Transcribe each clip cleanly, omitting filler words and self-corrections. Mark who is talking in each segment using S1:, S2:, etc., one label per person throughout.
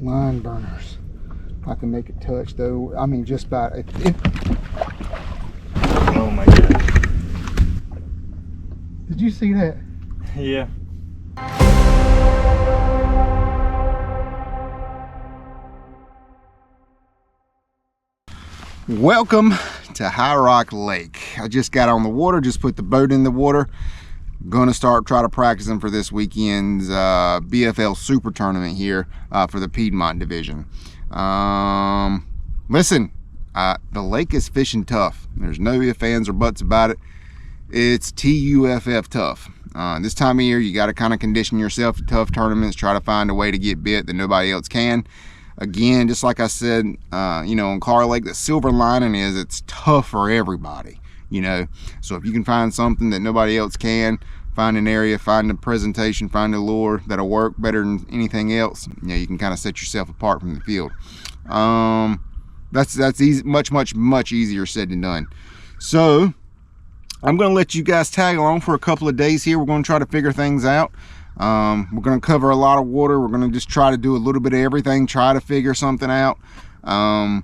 S1: line burners. I can make it touch though. I mean, just about it.
S2: Oh my god.
S1: Did you see that?
S2: Yeah.
S3: Welcome to High Rock Lake. I just got on the water, just put the boat in the water. Gonna try to practicing for this weekend's BFL Super Tournament here for the Piedmont division. Listen, the lake is fishing tough. There's no ifs, ands, or buts about it. It's TUFF tough. This time of year, you got to kind of condition yourself to tough tournaments, try to find a way to get bit that nobody else can. Again, just like I said, on Car Lake, the silver lining is it's tough for everybody, So if you can find something that nobody else can, find an area, find a presentation, find a lure that'll work better than anything else, you can kind of set yourself apart from the field. That's easy, much easier said than done. So I'm going to let you guys tag along for a couple of days here. We're going to try to figure things out. We're going to cover a lot of water. We're going to just try to do a little bit of everything, try to figure something out. I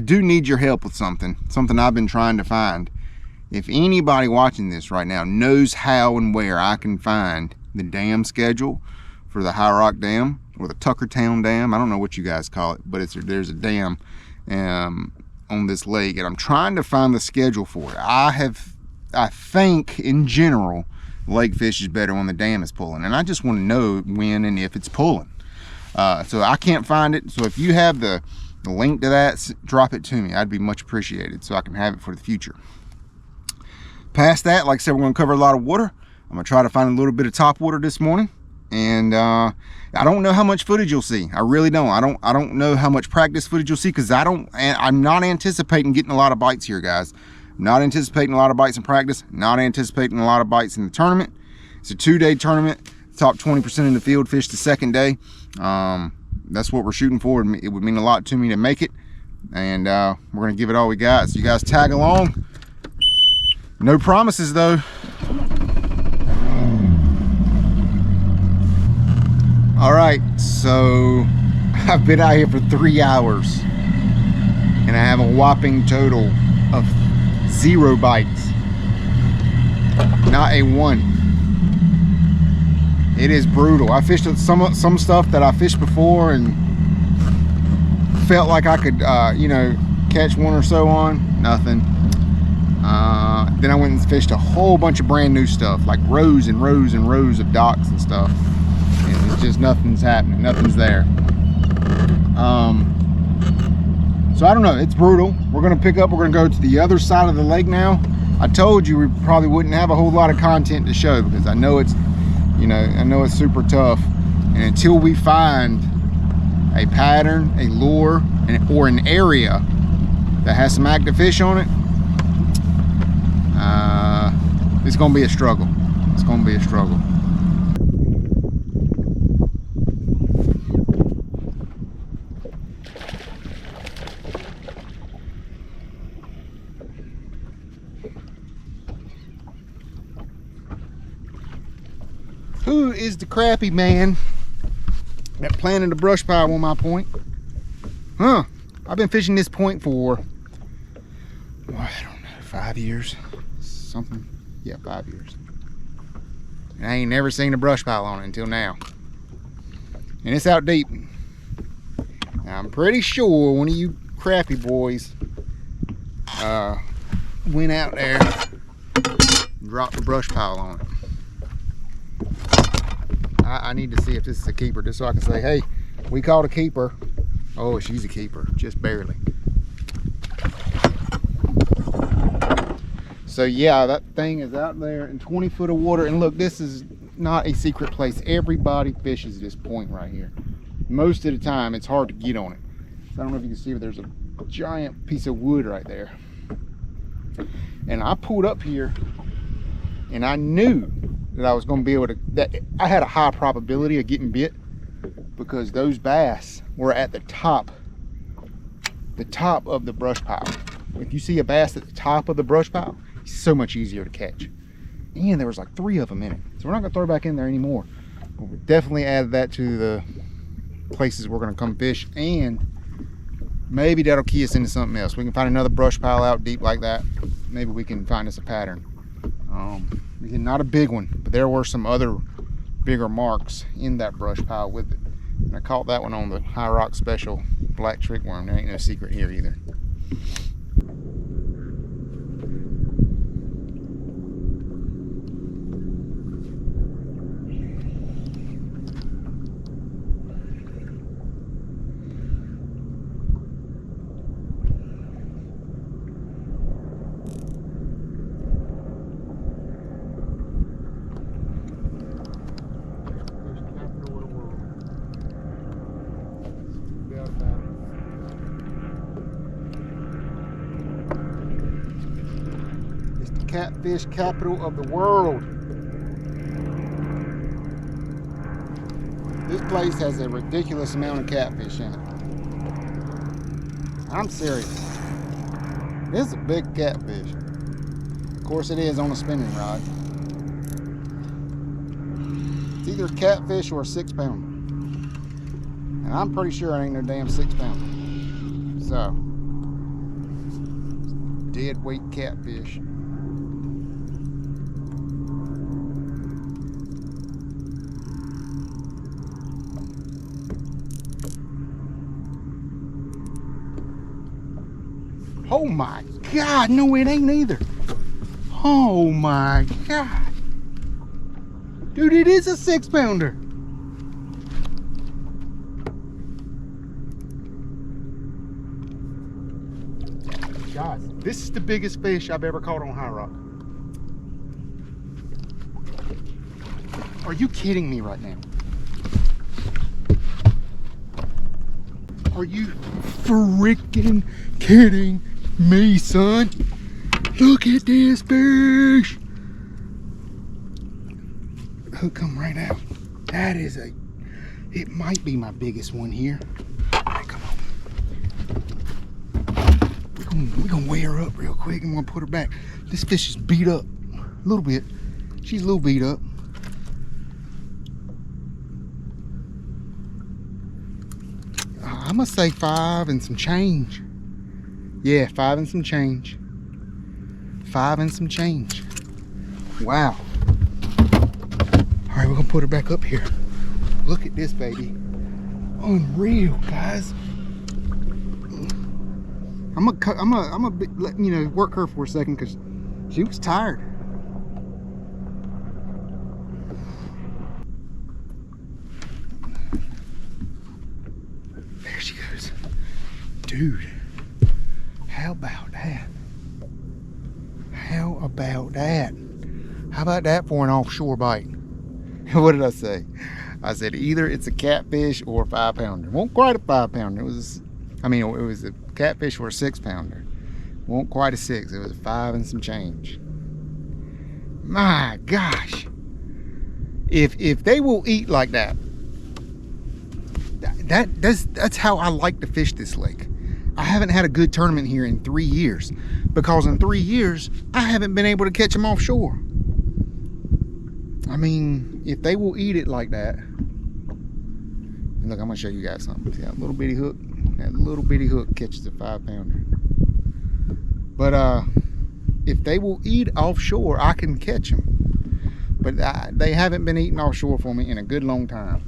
S3: do need your help with something I've been trying to find. If anybody watching this right now knows how and where I can find the dam schedule for the High Rock Dam or the Tuckertown Dam, I don't know what you guys call it, but there's a dam on this lake, and I'm trying to find the schedule for it. I think in general, lake fish is better when the dam is pulling, and I just want to know when and if it's pulling. So I can't find it. So if you have the link to that, drop it to me. I'd be much appreciated so I can have it for the future. Past that, like I said, we're going to cover a lot of water. I'm going to try to find a little bit of top water this morning, and I don't know how much footage you'll see. I really don't. I don't know how much practice footage you'll see, because I'm not anticipating getting a lot of bites here, guys. Not anticipating a lot of bites in practice, not anticipating a lot of bites in the tournament. It's a 2-day tournament. Top 20% in the field fish the second day. That's what we're shooting for. It would mean a lot to me to make it, and we're going to give it all we got. So you guys tag along. No promises though. All right, so I've been out here for 3 hours, and I have a whopping total of 0 bites. Not a one. It is brutal. I fished some stuff that I fished before and felt like I could catch one or so on. Nothing. Then I went and fished a whole bunch of brand new stuff, like rows and rows and rows of docks and stuff, and it's just nothing's happening. Nothing's there. So I don't know, it's brutal. We're gonna pick up, we're gonna go to the other side of the lake now. I told you we probably wouldn't have a whole lot of content to show, because I know it's super tough. And until we find a pattern, a lure, or an area that has some active fish on it, it's gonna be a struggle. It's gonna be a struggle. Who is the crappy man that planted a brush pile on my point? I've been fishing this point for, I don't know, 5 years, something. Yeah, 5 years. And I ain't never seen a brush pile on it until now. And it's out deep. Now, I'm pretty sure one of you crappy boys went out there and dropped the brush pile on it. I need to see if this is a keeper, just so I can say, hey, we caught a keeper. Oh, she's a keeper, just barely. So yeah, that thing is out there in 20 foot of water. And look, this is not a secret place. Everybody fishes this point right here. Most of the time, it's hard to get on it. So I don't know if you can see, but there's a giant piece of wood right there. And I pulled up here, and I knew that I was going to be able to, that I had a high probability of getting bit, because those bass were at the top of the brush pile. If you see a bass at the top of the brush pile, it's so much easier to catch. And there was like 3 of them in it. So we're not going to throw back in there anymore. But we definitely added that to places we're gonna come fish, and maybe that'll key us into something else. We can find another brush pile out deep like that. Maybe we can find us a pattern. Again, not a big one, but there were some other bigger marks in that brush pile with it. And I caught that one on the High Rock Special black trickworm. There ain't no secret here either. Catfish capital of the world. This place has a ridiculous amount of catfish in it. I'm serious. This is a big catfish. Of course it is on a spinning rod. It's either a catfish or a 6-pounder. And I'm pretty sure it ain't no damn 6-pounder. So, dead weight catfish. Oh my God, no it ain't either. Oh my God. Dude, it is a 6-pounder. Guys, this is the biggest fish I've ever caught on High Rock. Are you kidding me right now? Are you freaking kidding me, son? Look at this fish. Hook come right out. That is it might be my biggest one here. All right, come on. We're gonna weigh her up real quick and we're gonna put her back. This fish is beat up a little bit. She's a little beat up. I'm gonna say 5 and some change. Yeah, 5 and some change. 5 and some change. Wow. All right, we're gonna put her back up here. Look at this baby. Unreal, guys. I'm gonna let you know, work her for a second because she was tired. There she goes. Dude, how about that? How about that? How about that for an offshore bite? What did I say? I said either it's a catfish or a 5-pounder. Won't quite a 5-pounder. It was a catfish or a 6-pounder. Won't quite a 6. It was a 5 and some change. My gosh. If they will eat like that, that's how I like to fish this lake. I haven't had a good tournament here in 3 years because in 3 years I haven't been able to catch them offshore. I mean, if they will eat it like that, and look, I'm gonna show you guys something. See that little bitty hook? That little bitty hook catches a 5-pounder. But if they will eat offshore, I can catch them. But they haven't been eating offshore for me in a good long time.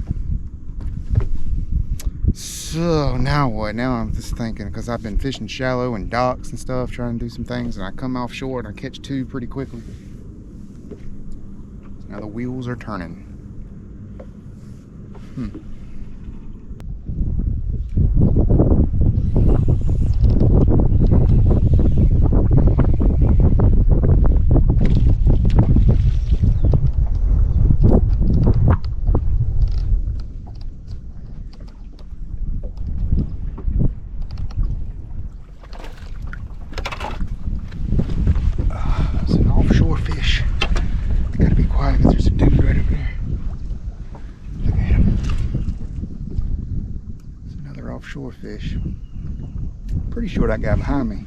S3: So now what? Now I'm just thinking, because I've been fishing shallow and docks and stuff, trying to do some things, and I come offshore and I catch 2 pretty quickly. Now the wheels are turning. It's an offshore fish. Gotta be quiet because there's a dude right over there. Look at him. It's another offshore fish. Pretty sure that guy behind me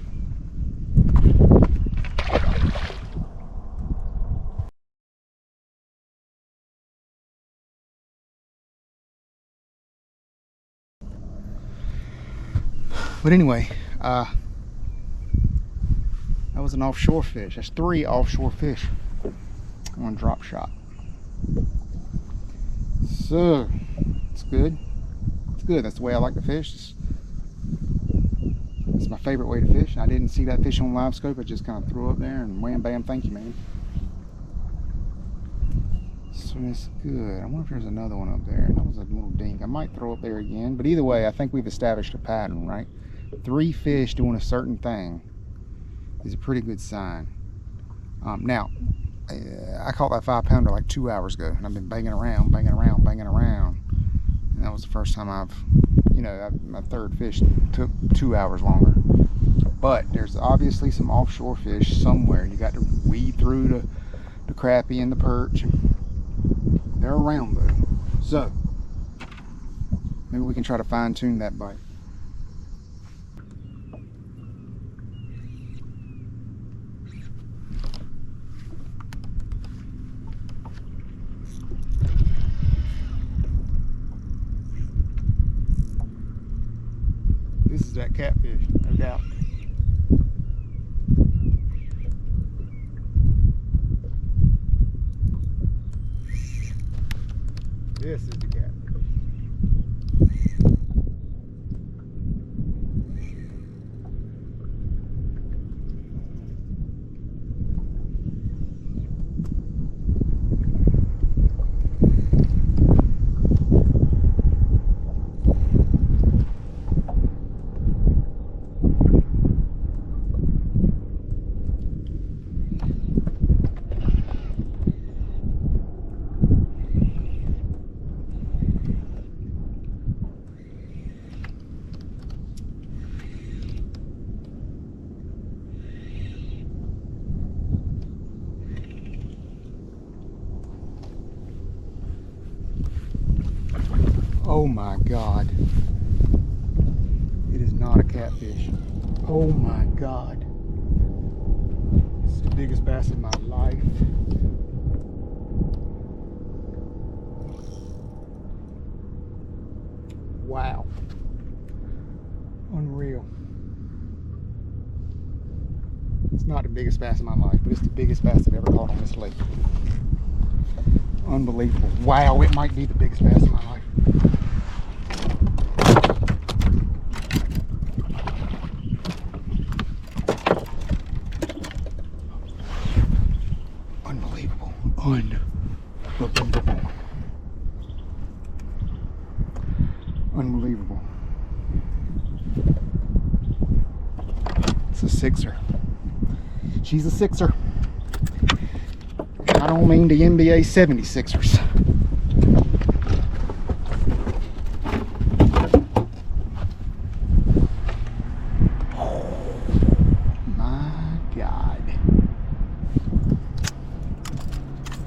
S1: But anyway, that was an offshore fish. That's 3 offshore fish on drop shot. So it's good. It's good. That's the way I like to fish. It's my favorite way to fish. I didn't see that fish on live scope. I just kind of threw up there and wham bam, thank you, man. So it's good. I wonder if there's another one up there. That was a little dink. I might throw up there again, but either way, I think we've established a pattern, right? 3 fish doing a certain thing is a pretty good sign. Now, I caught that 5-pounder like 2 hours ago, and I've been banging around. And that was the first time I've, my 3rd fish took 2 hours longer. But there's obviously some offshore fish somewhere. You got to weed through the crappie and the perch. They're around though. So maybe we can try to fine tune that bite. This is that catfish, no doubt. This is the catfish. Oh my God. It is not a catfish. Oh my God. It's the biggest bass in my life. Wow. Unreal. It's not the biggest bass in my life, but it's the biggest bass I've ever caught on this lake. Unbelievable. Wow, it might be the biggest bass in my life. Unbelievable. Unbelievable. Unbelievable. It's a 6er. She's a 6er. I don't mean the NBA 76ers. Oh my God.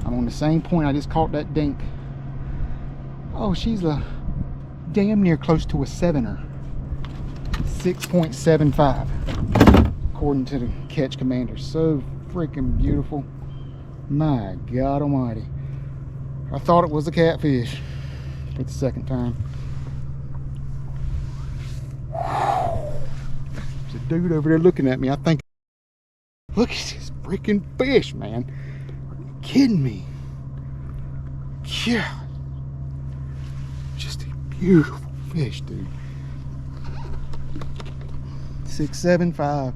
S1: I'm on the same point I just caught that dink. Oh, she's a damn near close to a 7er. 6.75 according to the catch commander. So freaking beautiful. My God almighty. I thought it was a catfish for the second time. There's a dude over there looking at me. I think, look at this freaking fish, man. Are you kidding me? Yeah. Just a beautiful fish, dude. 6.75.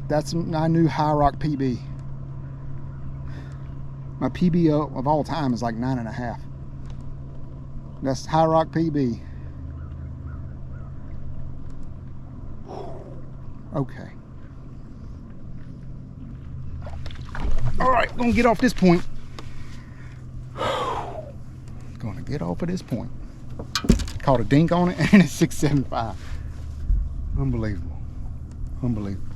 S1: That's my new High Rock PB. My PB of all time is like 9.5. That's High Rock PB. Okay. All right, gonna get off this point. Gonna get off of this point. Caught a dink on it and it's 6.75. Unbelievable. Unbelievable.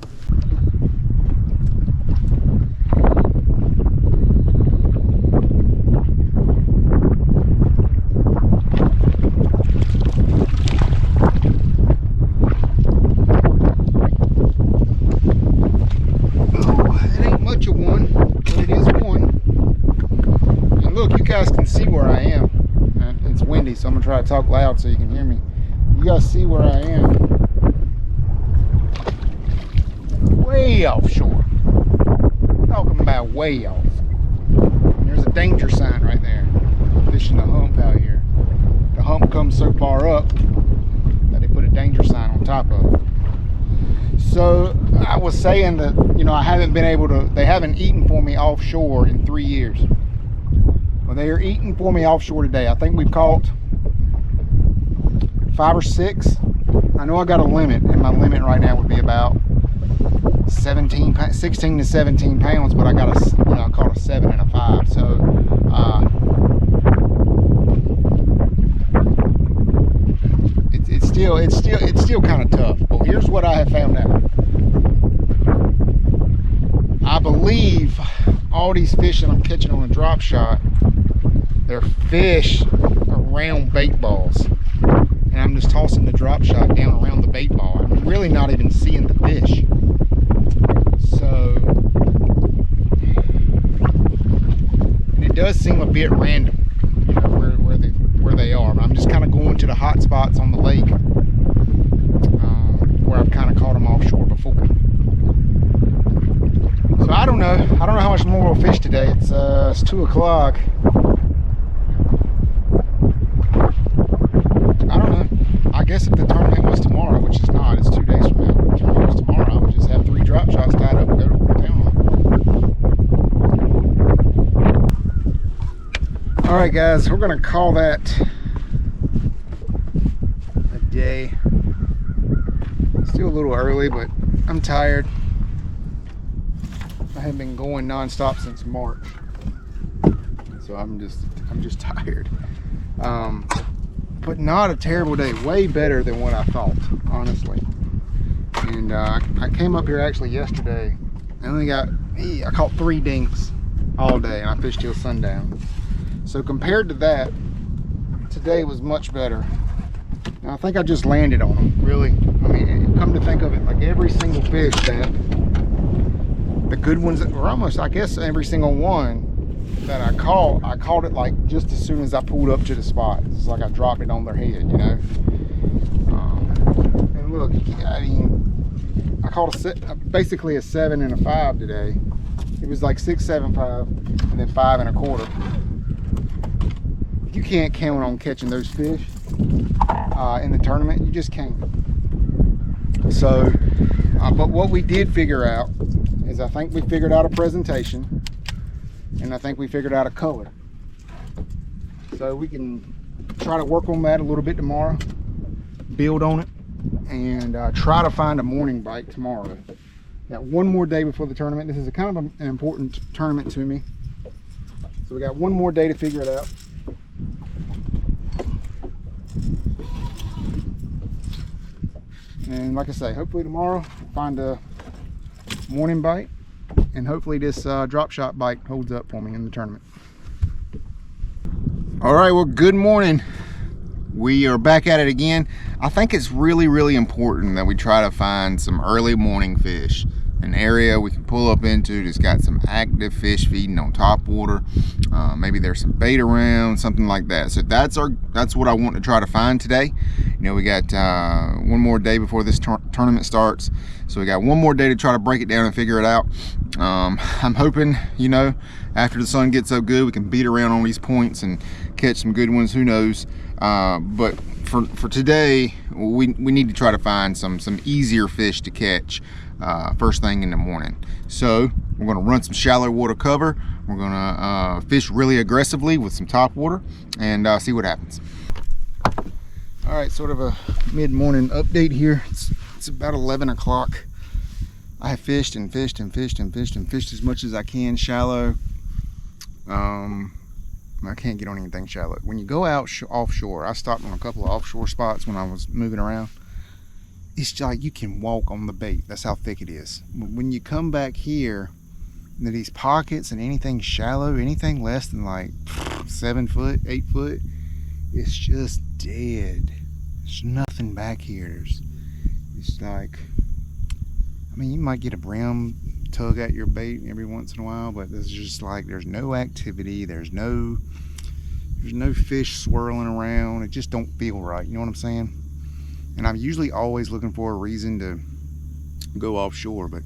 S1: See where I am. It's windy, so I'm gonna try to talk loud so you can hear me. You guys see where I am. way offshore. Talking about way off. There's a danger sign right there. Fishing the hump out here. The hump comes so far up that they put a danger sign on top of it. So I was saying that, you know, I haven't been able to, they haven't eaten for me offshore in 3 years. Well, they are eating for me offshore today. I think we've caught 5 or 6. I know I got a limit, and my limit right now would be about 16 to 17 pounds, but I got a, you know, I caught a 7 and a 5. So it's still kind of tough. But here's what I have found out. I believe all these fish that I'm catching on a drop shot, they're fish around bait balls. And I'm just tossing the drop shot down around the bait ball. I'm really not even seeing the fish. So, and it does seem a bit random, you know, where they are. But I'm just kind of going to the hot spots on the lake where I've kind of caught them offshore before. So I don't know how much more we'll fish today. It's 2 o'clock. I don't know. I guess if the tournament was tomorrow, which is not, it's 2 days from now. If the tournament was tomorrow, I would just have 3 drop shots tied up and go to town on. All right, guys, we're gonna call that a day. Still a little early, but I'm tired. I have been going non-stop since March, so I'm just tired. But not a terrible day. Way better than what I thought, honestly. And I came up here actually yesterday. I caught 3 dinks all day, and I fished till sundown. So compared to that, today was much better. And I think I just landed on them, really. I mean, come to think of it, like every single fish that, the good ones that were almost, I guess every single one that I caught it like just as soon as I pulled up to the spot. It's like I dropped it on their head, you know. And look, I mean, I caught basically a 7 and a 5 today. It was like 6, 7, 5, and then 5 and a quarter. You can't count on catching those fish in the tournament. You just can't. So, but what we did figure out is I think we figured out a presentation. And I think we figured out a color. So we can try to work on that a little bit tomorrow, build on it, and try to find a morning bite tomorrow. Got one more day before the tournament. This is a kind of an important tournament to me. So we got one more day to figure it out. And like I say, hopefully tomorrow we'll find a morning bite. And hopefully this drop shot bite holds up for me in the tournament. All right, well, good morning. We are back at it again. I think it's really, really important that we try to find some early morning fish. An area we can pull up into that's got some active fish feeding on top water. Maybe there's some bait around, something like that. So that's what I want to try to find today. You know, we got one more day before this tournament starts. So we got one more day to try to break it down and figure it out. I'm hoping, you know, after the sun gets so good, we can beat around on these points and catch some good ones. Who knows? But for today, we need to try to find some easier fish to catch first thing in the morning. So we're going to run some shallow water cover. We're going to fish really aggressively with some top water and see what happens. All right, sort of a mid-morning update here. It's about 11 o'clock. I have fished and fished and fished and fished and fished as much as I can shallow. I can't get on anything shallow. When you go out offshore, I stopped on a couple of offshore spots when I was moving around. It's like you can walk on the bait. That's how thick it is. When you come back here into these pockets and anything shallow, anything less than like 7 foot, 8 foot, it's just dead. There's nothing back here. It's like, I mean, you might get a brim tug at your bait every once in a while, but there's just like, there's no activity. There's no fish swirling around. It just don't feel right. You know what I'm saying? And I'm usually always looking for a reason to go offshore, but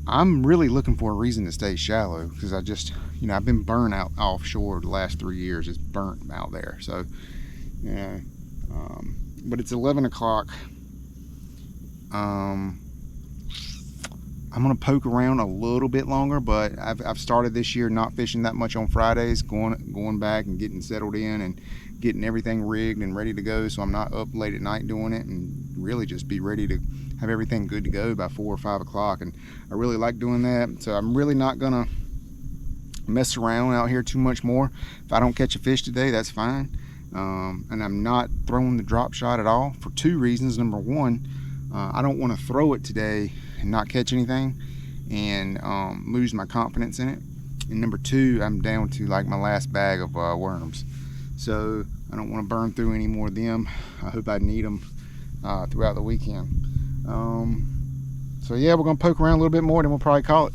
S1: I'm really looking for a reason to stay shallow, because I just, you know, I've been burnt out offshore the last 3 years. It's burnt out there. So, you know, but it's 11 o'clock. I'm gonna poke around a little bit longer, but I've started this year not fishing that much on Fridays, going back and getting settled in and getting everything rigged and ready to go, so I'm not up late at night doing it, and really just be ready to have everything good to go by 4 or 5 o'clock. And I really like doing that, so I'm really not gonna mess around out here too much more. If I don't catch a fish today, that's fine. And I'm not throwing the drop shot at all for 2 reasons. Number one, I don't want to throw it today and not catch anything and lose my confidence in it. And number 2, I'm down to like my last bag of worms, so I don't want to burn through any more of them. I hope I need them throughout the weekend. So yeah, we're gonna poke around a little bit more, then we'll probably call it.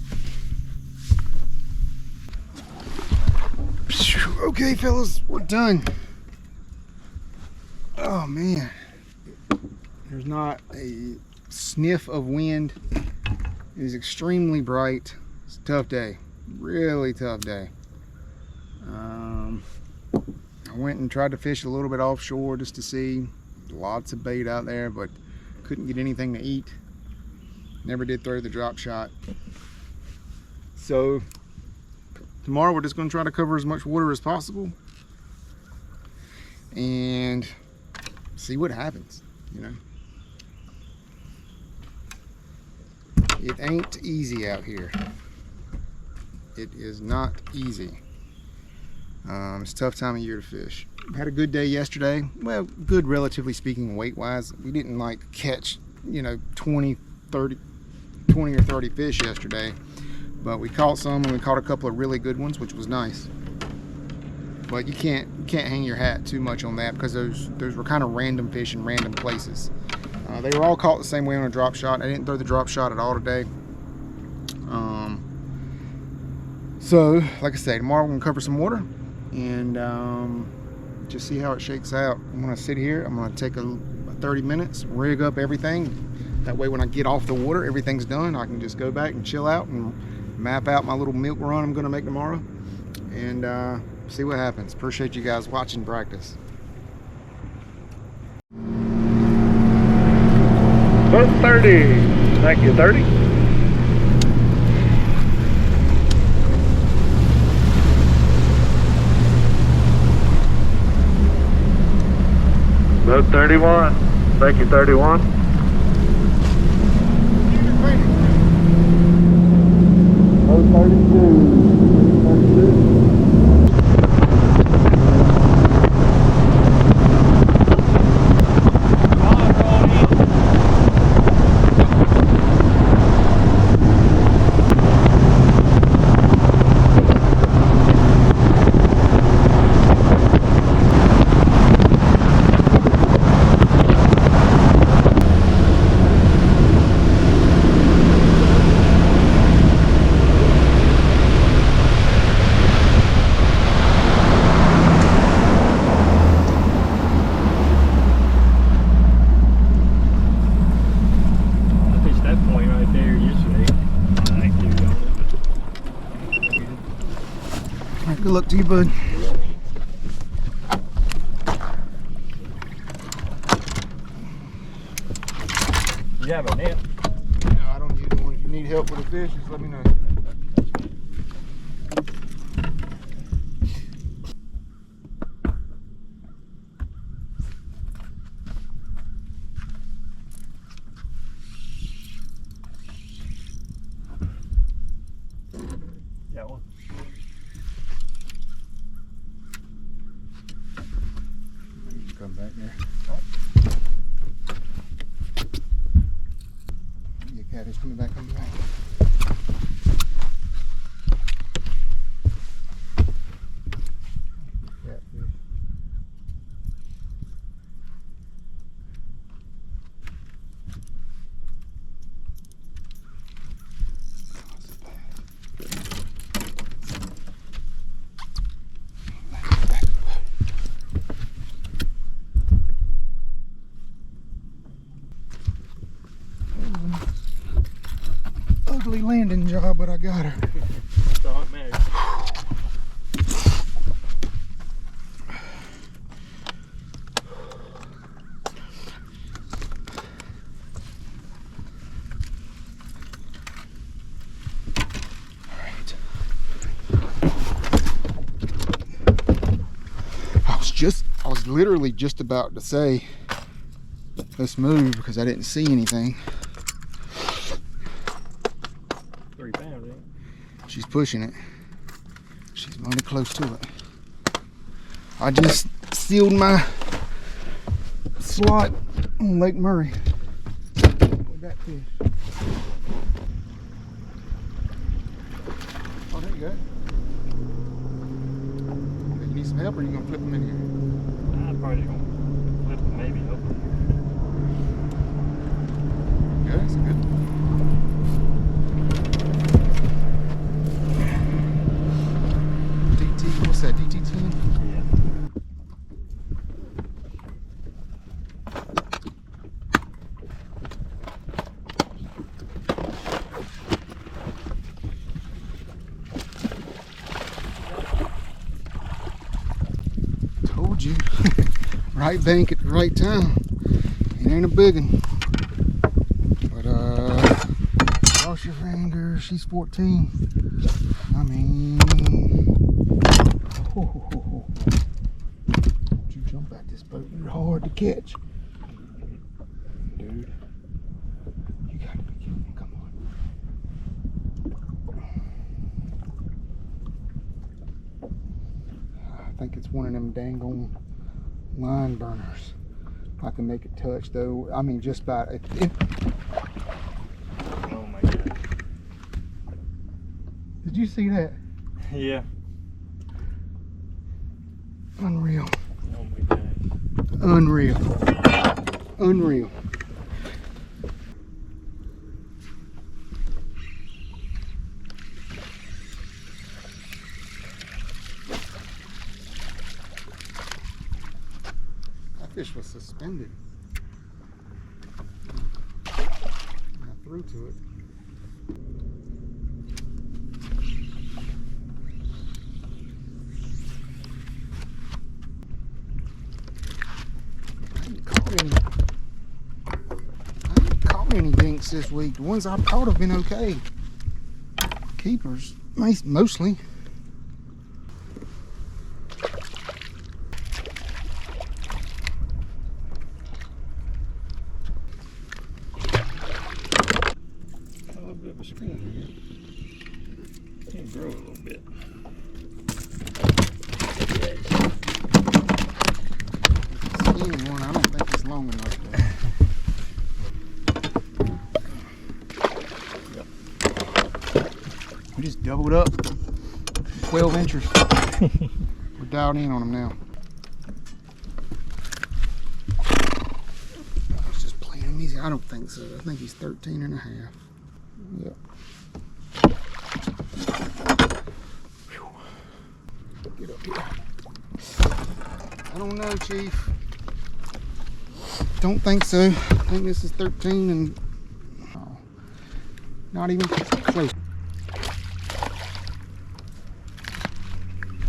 S1: Okay fellas, we're done. Oh man, there's not a sniff of wind. It is extremely bright. It's a tough day, really tough day. I went and tried to fish a little bit offshore just to see. Lots of bait out there, but couldn't get anything to eat. Never did throw the drop shot. So tomorrow we're just going to try to cover as much water as possible and see what happens, you know. It ain't easy out here. It is not easy. It's a tough time of year to fish. Had a good day yesterday. Well, good relatively speaking weight wise. We didn't like catch, you know, 20 or 30 fish yesterday, but we caught some, and we caught a couple of really good ones, which was nice. But you can't hang your hat too much on that, because those were kind of random fish in random places. They were all caught the same way on a drop shot. I didn't throw the drop shot at all today. So like I say, tomorrow we're gonna cover some water and just see how it shakes out. I'm gonna sit here, I'm gonna take a 30 minutes, rig up everything. That way when I get off the water, everything's done. I can just go back and chill out and map out my little milk run I'm gonna make tomorrow and see what happens. Appreciate you guys watching practice.
S2: Boat 30. Thank you, 30. Boat 31. Thank you, 31. Boat 32.
S1: Good luck to you, bud.
S2: You have a net?
S1: No, I don't use one. If you need help with the fish, just let me know.
S2: Got one.
S1: Come back there. Yeah, catfish coming back, coming back. Catfish. Ugly early landing job, but I got her.
S2: That's all that matters.
S1: I was literally just about to say, let's move, because I didn't see anything.
S2: 3 pounds, ain't
S1: She's pushing it. She's mighty close to it. I just sealed my slot on Lake Murray with that fish. Oh, there you go. You need some help, or are you gonna flip them in here?
S2: I'm probably gonna flip it, maybe help.
S1: Yeah, that's good. DT, what's that, DT10?
S2: Yeah.
S1: Told you. Right bank at the right time. It ain't a big one. But cross your fingers, she's 14. I mean, don't you jump at this boat, you're hard to catch. Dude, you gotta be kidding me, come on. I think it's one of them dang on line burners. I can make it touch though. I mean, just about it.
S2: Oh my god.
S1: Did you see that?
S2: Yeah.
S1: Unreal.
S2: Oh my god.
S1: Unreal. Unreal. That fish was suspended. I threw to it. I ain't caught any dinks this week. The ones I've caught have been okay. Keepers, mostly.
S2: A little bit of a screen here. Can grow a little bit.
S1: Skinny one, I don't think it's long enough. We just doubled up 12 inches. We're dialed in on them now. I was just playing him easy. I don't think so. I think he's 13 and a half. Yep. Whew. Get up here. I don't know, Chief. Don't think so. I think this is 13 and oh, not even close.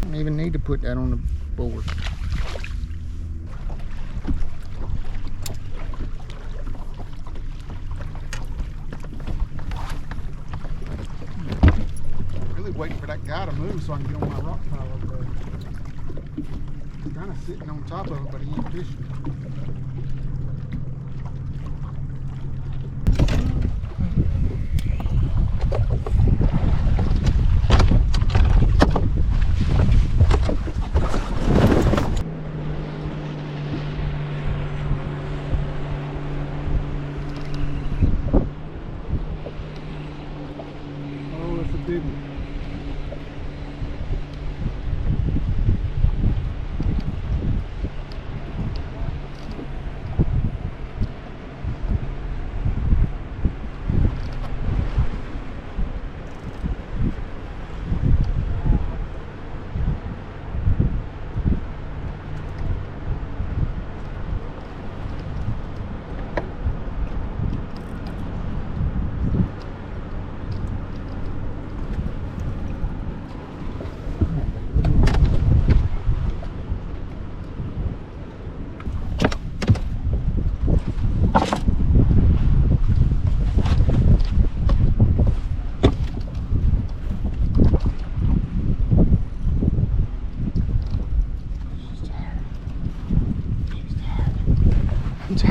S1: Don't even need to put that on the board. Really waiting for that guy to move so I can get on my rock pile up there. He's kind of sitting on top of it, but he ain't fishing. Oh, it's a big one.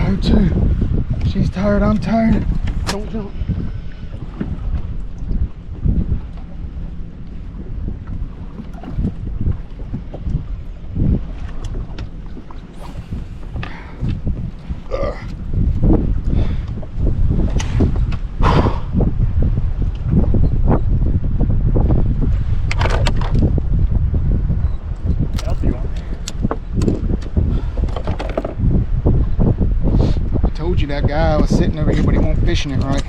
S1: tired too. She's tired, I'm tired. Don't jump. That guy was sitting over here, but he won't fishing it right.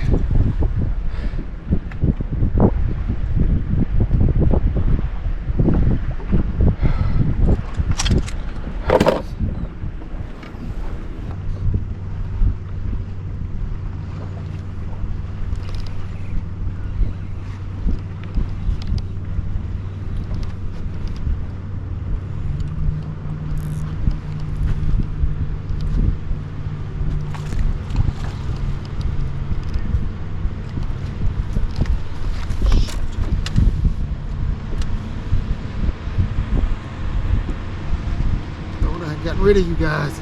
S1: Got rid of you guys.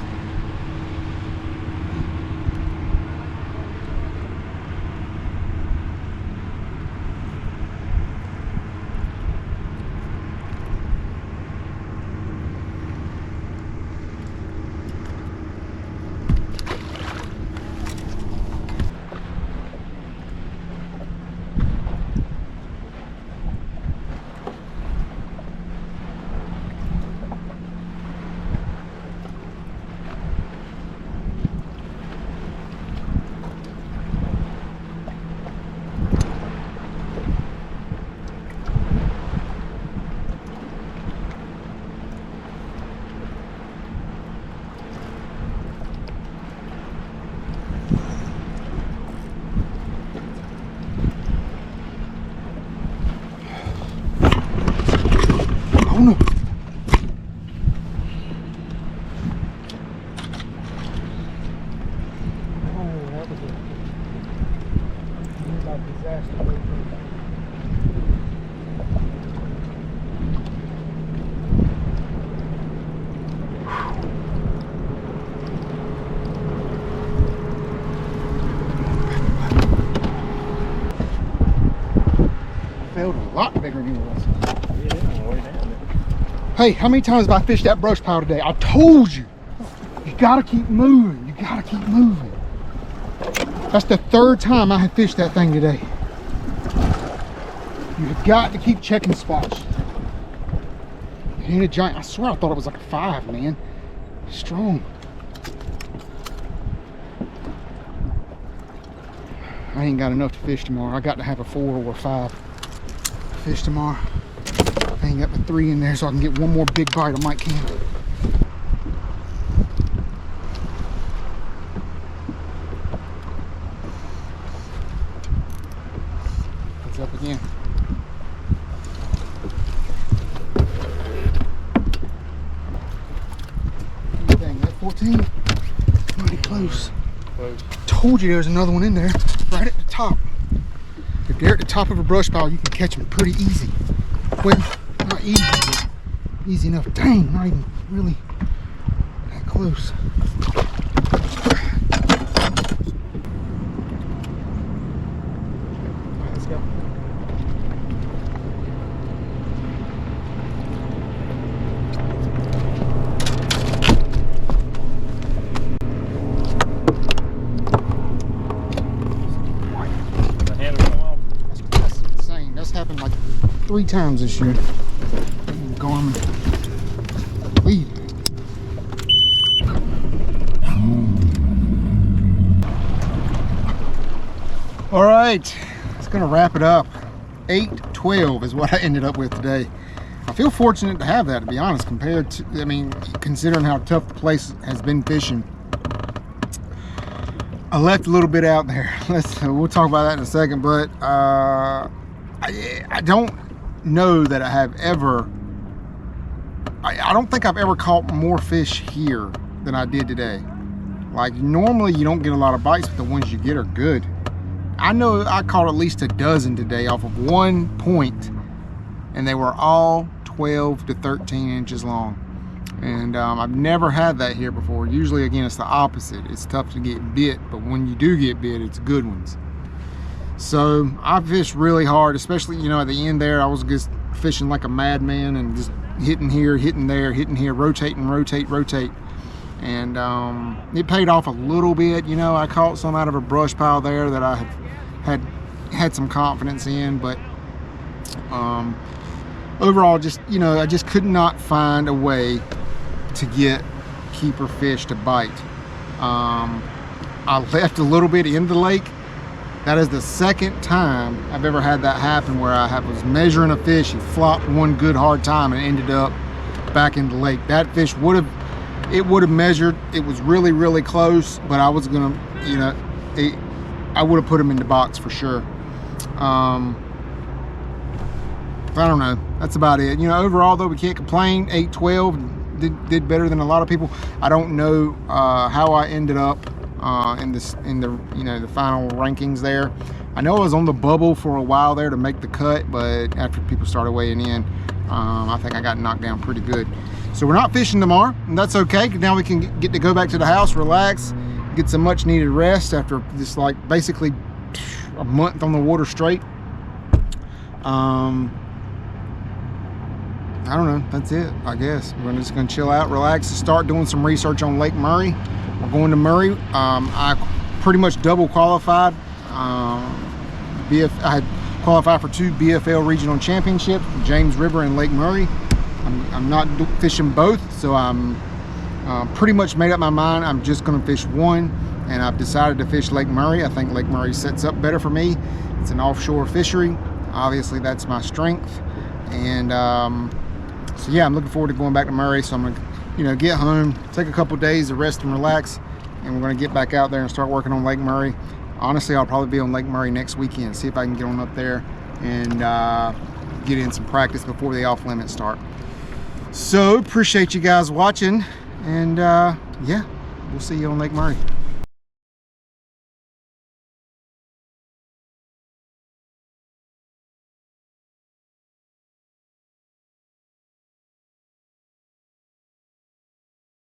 S1: Oh no. Oh, that was a disaster. Felt a lot bigger than it was. Hey, how many times have I fished that brush pile today? I told you. You gotta keep moving. You gotta keep moving. That's the third time I have fished that thing today. You have got to keep checking spots. It ain't a giant. I swear I thought it was like a 5, man. Strong. I ain't got enough to fish tomorrow. I got to have a 4 or a 5 to fish tomorrow. I ain't got my 3 in there so I can get one more big bite of Mike Can. It's up again. Dang, that 14? Mighty close. Told you there was another one in there, right at the top. If they're at the top of a brush pile, you can catch them pretty easy. Well, not easy, but easy enough. Dang, not even really that close. Alright, let's go. That's insane. That's happened like 3 times this year. Garmin lead. All right, it's gonna wrap it up. 8-12 is what I ended up with today. I feel fortunate to have that, to be honest, compared to, I mean, considering how tough the place has been fishing. I left a little bit out there. We'll talk about that in a second, but I don't know that I have ever, I don't think I've ever caught more fish here than I did today. Like, normally you don't get a lot of bites, but the ones you get are good. I know I caught at least a dozen today off of one point, and they were all 12 to 13 inches long. And I've never had that here before. Usually, again, it's the opposite. It's tough to get bit, but when you do get bit, it's good ones. So I fished really hard, especially, you know, at the end there, I was just fishing like a madman and just hitting here, hitting there, hitting here, rotating, rotate. And it paid off a little bit. You know, I caught some out of a brush pile there that I had some confidence in, but overall, just, you know, I just could not find a way to get keeper fish to bite. I left a little bit in the lake. That is the second time I've ever had that happen, where I was measuring a fish, he flopped one good hard time and ended up back in the lake. That fish would have measured. It was really, really close, but I was gonna, you know, I would have put him in the box for sure. I don't know, that's about it. You know, overall though, we can't complain. 8-12, did better than a lot of people. I don't know how I ended up in the you know, the final rankings there. I know I was on the bubble for a while there to make the cut, but after people started weighing in, I think I got knocked down pretty good. So we're not fishing tomorrow, and that's okay. Now we can get to go back to the house, relax, get some much needed rest after this, like, basically a month on the water straight. I don't know, that's it, I guess. We're just gonna chill out, relax, and start doing some research on Lake Murray. We're going to Murray. I pretty much double qualified. I had qualified for 2 BFL regional championships, James River and Lake Murray. I'm not fishing both, so I'm pretty much made up my mind. I'm just gonna fish one, and I've decided to fish Lake Murray. I think Lake Murray sets up better for me. It's an offshore fishery. Obviously, that's my strength. And so yeah, I'm looking forward to going back to Murray. So I'm gonna, you know, get home, take a couple days to rest and relax, and we're gonna get back out there and start working on Lake Murray. Honestly, I'll probably be on Lake Murray next weekend, see if I can get on up there and get in some practice before the off limits start. So appreciate you guys watching, and yeah, we'll see you on Lake Murray.